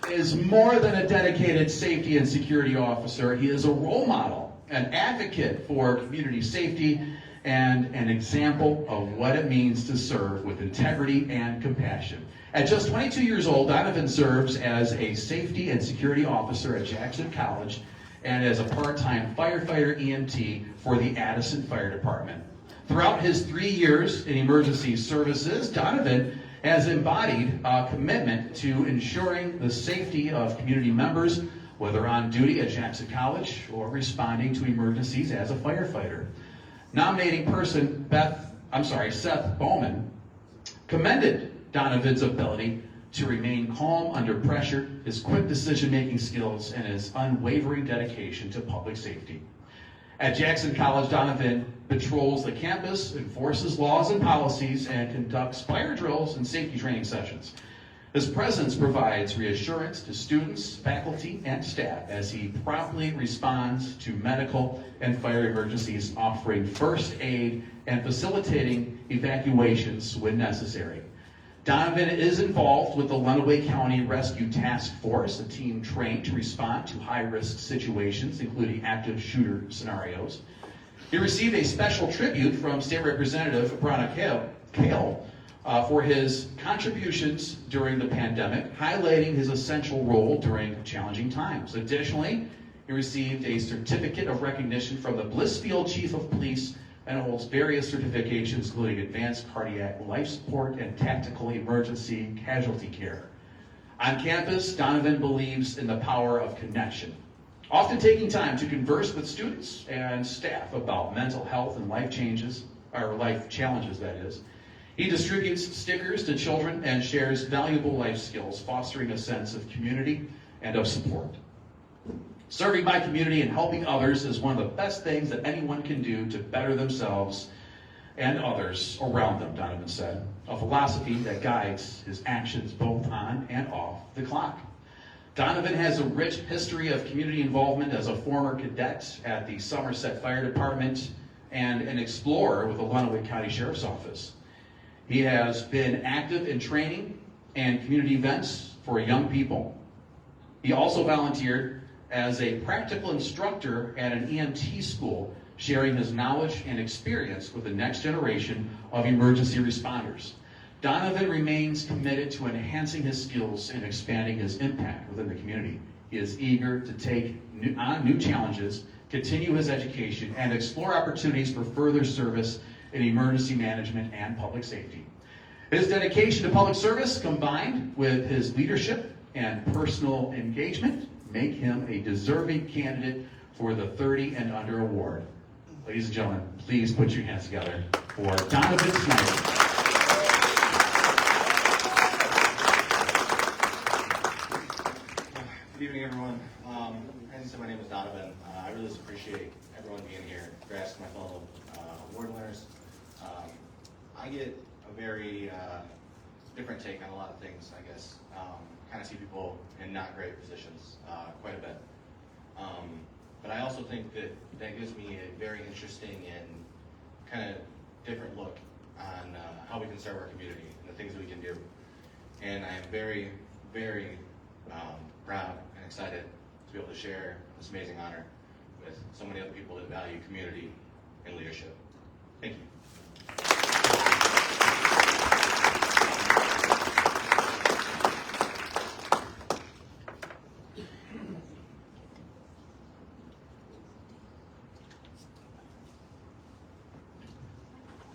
is more than a dedicated safety and security officer. He is a role model, an advocate for community safety, and an example of what it means to serve with integrity and compassion. At just 22 years old, Donovan serves as a safety and security officer at Jackson College and as a part-time firefighter EMT for the Addison Fire Department. Throughout his 3 years in emergency services, Donovan has embodied a commitment to ensuring the safety of community members, whether on duty at Jackson College or responding to emergencies as a firefighter. Nominating person Seth Bowman commended Donovan's ability to remain calm under pressure, his quick decision-making skills, and his unwavering dedication to public safety. At Jackson College, Donovan patrols the campus, enforces laws and policies, and conducts fire drills and safety training sessions. His presence provides reassurance to students, faculty, and staff as he promptly responds to medical and fire emergencies, offering first aid and facilitating evacuations when necessary. Donovan is involved with the Lenawee County Rescue Task Force, a team trained to respond to high-risk situations, including active shooter scenarios. He received a special tribute from State Representative Brana Kale for his contributions during the pandemic, highlighting his essential role during challenging times. Additionally, he received a certificate of recognition from the Blissfield Chief of Police and holds various certifications, including advanced cardiac life support and tactical emergency casualty care. On campus, Donovan believes in the power of connection, often taking time to converse with students and staff about mental health and life challenges, that is. He distributes stickers to children and shares valuable life skills, fostering a sense of community and of support. Serving my community and helping others is one of the best things that anyone can do to better themselves and others around them, Donovan said, a philosophy that guides his actions both on and off the clock. Donovan has a rich history of community involvement as a former cadet at the Somerset Fire Department and an explorer with the Lenawee County Sheriff's Office. He has been active in training and community events for young people. He also volunteered as a practical instructor at an EMT school, sharing his knowledge and experience with the next generation of emergency responders. Donovan remains committed to enhancing his skills and expanding his impact within the community. He is eager to take on new challenges, continue his education, and explore opportunities for further service in emergency management and public safety. His dedication to public service, combined with his leadership and personal engagement, make him a deserving candidate for the 30 and Under Award. Ladies and gentlemen, please put your hands together for Donovan Snyder. Good evening, everyone. As you said, my name is Donovan. I really just appreciate everyone being here. Congrats to my fellow award winners. I get a very different take on a lot of things, I guess. Kind of see people in not great positions quite a bit. But I also think that gives me a very interesting and kind of different look on how we can serve our community and the things that we can do. And I am very, very proud and excited to be able to share this amazing honor with so many other people that value community and leadership. Thank you.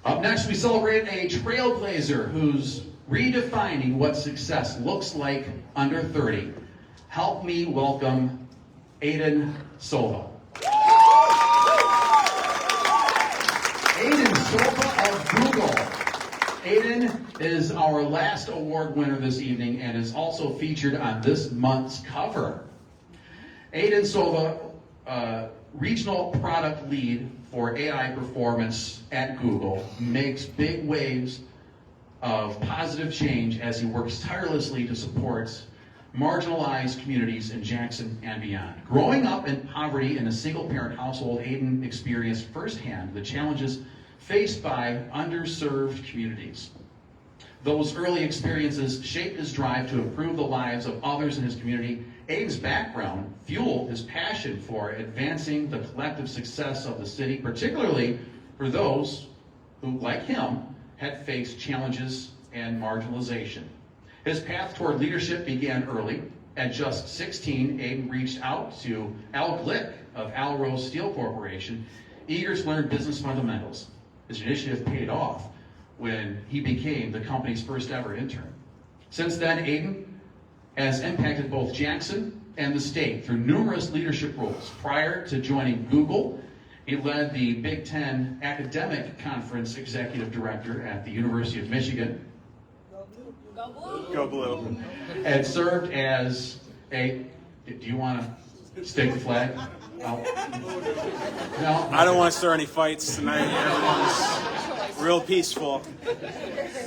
Up next, we celebrate a trailblazer who's redefining what success looks like under 30. Help me welcome Aiden Silva. Aiden Silva of Google. Aiden is our last award winner this evening and is also featured on this month's cover. Aiden Silva, Regional Product Lead for AI Performance at Google, makes big waves of positive change as he works tirelessly to support marginalized communities in Jackson and beyond. Growing up in poverty in a single-parent household, Aiden experienced firsthand the challenges faced by underserved communities. Those early experiences shaped his drive to improve the lives of others in his community. Aiden's background fueled his passion for advancing the collective success of the city, particularly for those who, like him, had faced challenges and marginalization. His path toward leadership began early. At just 16, Aiden reached out to Al Glick of Al Rose Steel Corporation, eager to learn business fundamentals. His initiative paid off when he became the company's first ever intern. Since then, Aiden has impacted both Jackson and the state through numerous leadership roles. Prior to joining Google, he led the Big Ten Academic Conference Executive Director at the University of Michigan. Go blue. And served as a, do you want to stake the flag? No? No? I don't want to stir any fights tonight. Everyone's real peaceful.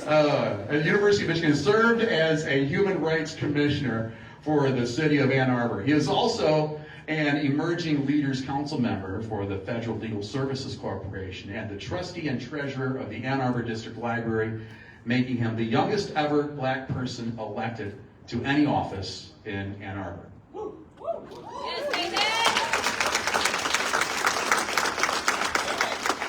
At the University of Michigan, served as a human rights commissioner for the city of Ann Arbor. He is also an emerging leaders council member for the Federal Legal Services Corporation and the trustee and treasurer of the Ann Arbor District Library, making him the youngest ever black person elected to any office in Ann Arbor.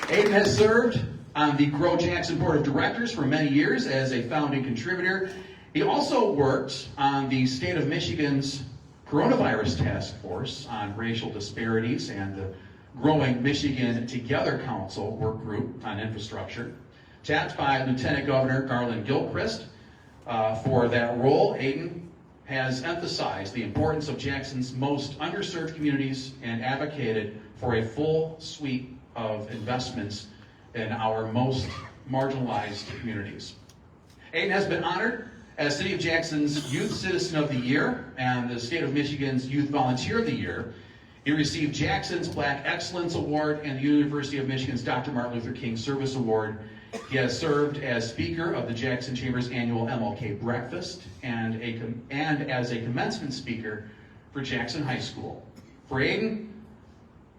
Aiden has served on the Grow Jackson Board of Directors for many years as a founding contributor. He also worked on the state of Michigan's Coronavirus Task Force on racial disparities and the growing Michigan Together Council work group on infrastructure. Tapped by Lieutenant Governor Garland Gilchrist for that role, Aiden has emphasized the importance of Jackson's most underserved communities and advocated for a full suite of investments in our most marginalized communities. Aiden has been honored as City of Jackson's Youth Citizen of the Year and the State of Michigan's Youth Volunteer of the Year. He received Jackson's Black Excellence Award and the University of Michigan's Dr. Martin Luther King Service Award. He has served as Speaker of the Jackson Chamber's annual MLK Breakfast and as a commencement speaker for Jackson High School. For Aiden,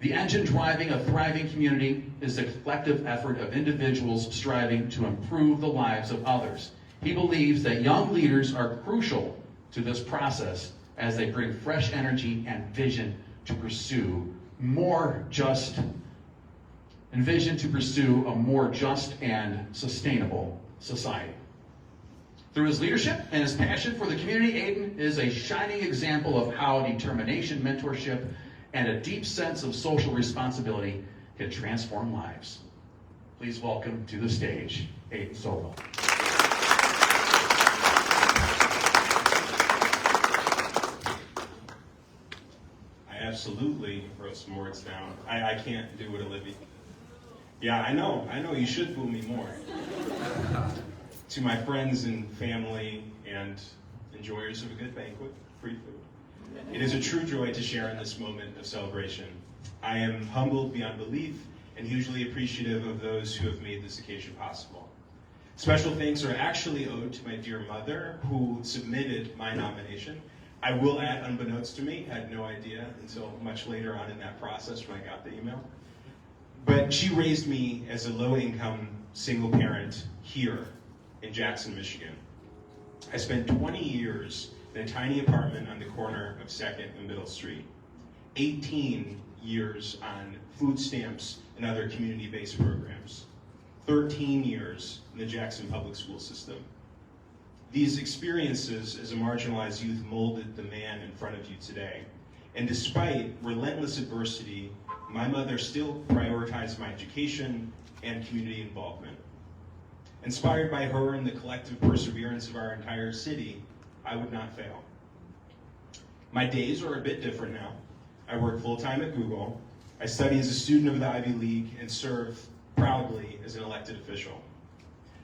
the engine driving a thriving community is the collective effort of individuals striving to improve the lives of others. He believes that young leaders are crucial to this process as they bring fresh energy and vision to pursue a more just and sustainable society. Through his leadership and his passion for the community, Aiden is a shining example of how determination, mentorship, and a deep sense of social responsibility can transform lives. Please welcome to the stage, Aiden Sobel. I absolutely wrote some words down. I can't do it, Olivia. Yeah, I know. You should boo me more. To my friends and family and enjoyers of a good banquet, free food. It is a true joy to share in this moment of celebration. I am humbled beyond belief and hugely appreciative of those who have made this occasion possible. Special thanks are actually owed to my dear mother, who submitted my nomination. I will add, unbeknownst to me, had no idea until much later on in that process when I got the email. But she raised me as a low-income single parent here in Jackson, Michigan. I spent 20 years in a tiny apartment on the corner of 2nd and Middle Street, 18 years on food stamps and other community-based programs, 13 years in the Jackson public school system. These experiences as a marginalized youth molded the man in front of you today. And despite relentless adversity, my mother still prioritized my education and community involvement. Inspired by her and the collective perseverance of our entire city, I would not fail. My days are a bit different now. I work full-time at Google. I study as a student of the Ivy League and serve proudly as an elected official.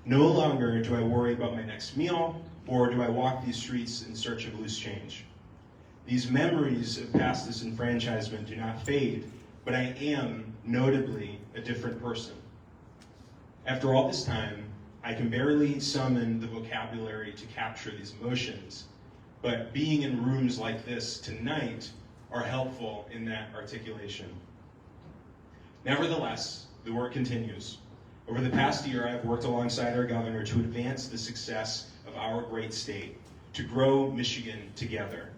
No longer do I worry about my next meal, or do I walk these streets in search of loose change. These memories of past disenfranchisement do not fade, but I am notably a different person. After all this time, I can barely summon the vocabulary to capture these emotions, but being in rooms like this tonight are helpful in that articulation. Nevertheless, the work continues. Over the past year, I've worked alongside our governor to advance the success of our great state, to grow Michigan together.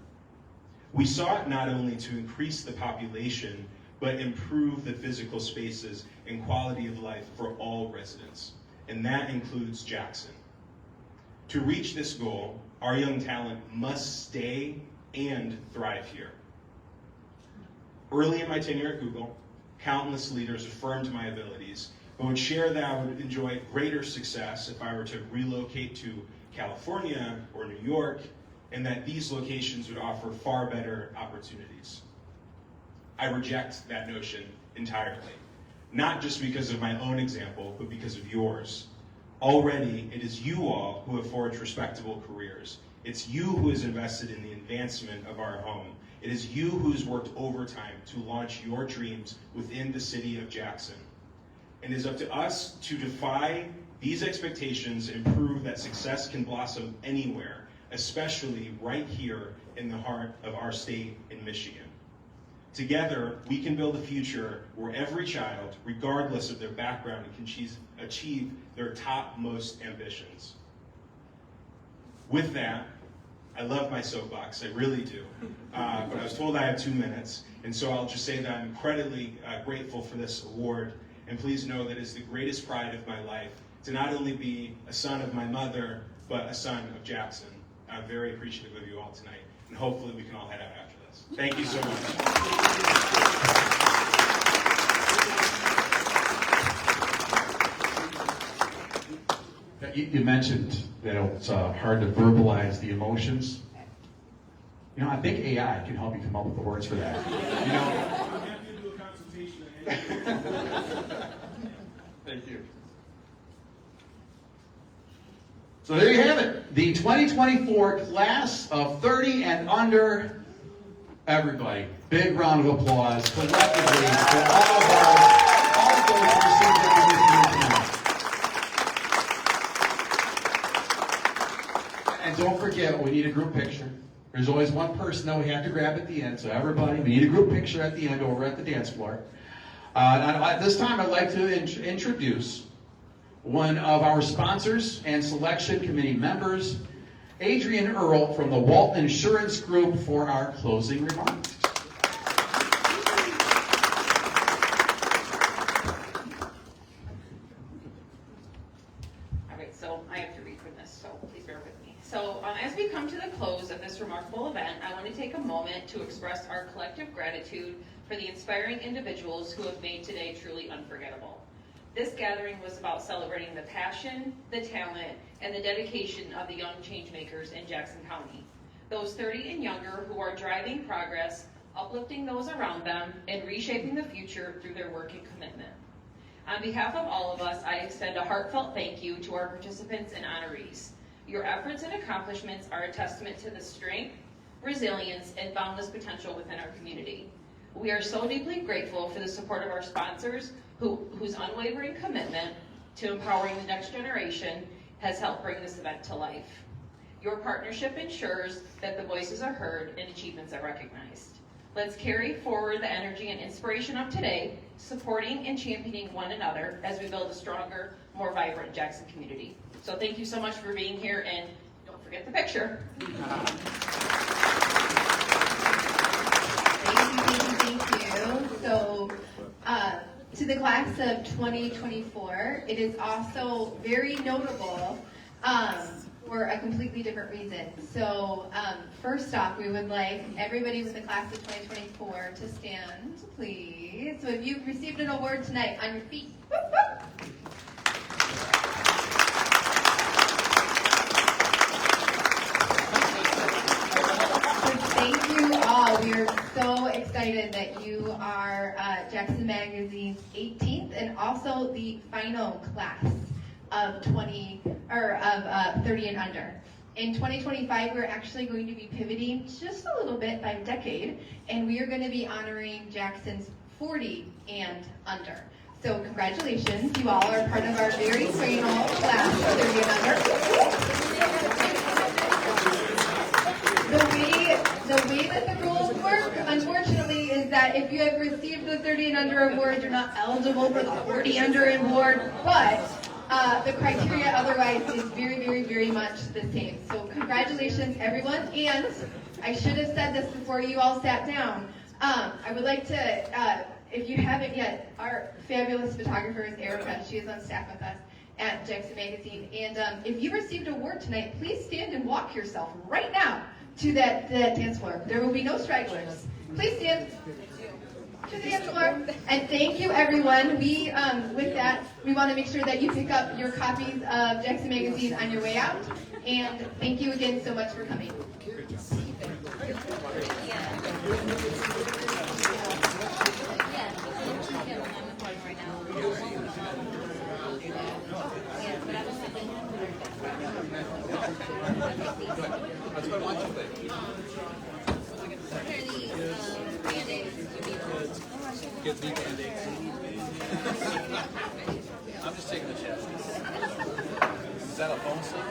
We sought not only to increase the population, but improve the physical spaces and quality of life for all residents, and that includes Jackson. To reach this goal, our young talent must stay and thrive here. Early in my tenure at Google, countless leaders affirmed my abilities, but would share that I would enjoy greater success if I were to relocate to California or New York, and that these locations would offer far better opportunities. I reject that notion entirely, not just because of my own example, but because of yours. Already, it is you all who have forged respectable careers. It's you who has invested in the advancement of our home. It is you who's worked overtime to launch your dreams within the city of Jackson. And it is up to us to defy these expectations and prove that success can blossom anywhere, especially right here in the heart of our state in Michigan. Together, we can build a future where every child, regardless of their background, can achieve their topmost ambitions. With that, I love my soapbox, I really do. But I was told I have 2 minutes, and so I'll just say that I'm incredibly grateful for this award. And please know that it's the greatest pride of my life to not only be a son of my mother, but a son of Jackson. I'm very appreciative of you all tonight, and hopefully we can all head out after this. Thank you so much. You mentioned that it's hard to verbalize the emotions. You know, I think AI can help you come up with the words for that. You know? I'm happy to do a consultation. Thank you. So there you have it. The 2024 class of 30 and under. Everybody, big round of applause collectively for all of those who received recognition. And don't forget, we need a group picture. There's always one person that we have to grab at the end. So everybody, we need a group picture at the end over at the dance floor. At this time, I'd like to introduce one of our sponsors and selection committee members, Adrian Earl from the Walton Insurance Group, for our closing remarks. All right, so I have to read from this, so please bear with me. So as we come to the close of this remarkable event, I want to take a moment to express our collective gratitude for the inspiring individuals who have made today truly unforgettable. This gathering was about celebrating the passion, the talent, and the dedication of the young changemakers in Jackson County. Those 30 and younger who are driving progress, uplifting those around them, and reshaping the future through their work and commitment. On behalf of all of us, I extend a heartfelt thank you to our participants and honorees. Your efforts and accomplishments are a testament to the strength, resilience, and boundless potential within our community. We are so deeply grateful for the support of our sponsors, whose unwavering commitment to empowering the next generation has helped bring this event to life. Your partnership ensures that the voices are heard and achievements are recognized. Let's carry forward the energy and inspiration of today, supporting and championing one another as we build a stronger, more vibrant Jackson community. So thank you so much for being here, and don't forget the picture. Thank you. So, to the class of 2024, it is also very notable for a completely different reason. So, first off, we would like everybody with the class of 2024 to stand, please. So if you've received an award tonight, on your feet. Whoop, whoop. Thank you all. We are so excited that you are Jackson Magazine's 18th and also the final class of 30 and under. In 2025, we're actually going to be pivoting just a little bit by decade, and we are going to be honoring Jackson's 40 and under. So congratulations, you all are part of our very final class of 30 and under. The way that the rules work, unfortunately, is that if you have received the 30 and under award, you're not eligible for the 40 under award, but the criteria otherwise is very, very, very much the same. So congratulations, everyone. And I should have said this before you all sat down. I would like to if you haven't yet, our fabulous photographer is Erica. She is on staff with us at Jackson Magazine. And if you received an award tonight, please stand and walk yourself right now to that dance floor. There will be no stragglers. Please stand to the dance floor. And thank you, everyone. We, with that, we want to make sure that you pick up your copies of Jackson Magazine on your way out. And thank you again so much for coming. That's what I want you to think. Get me Band-Aids. I'm just taking a chance. Is that a phone still?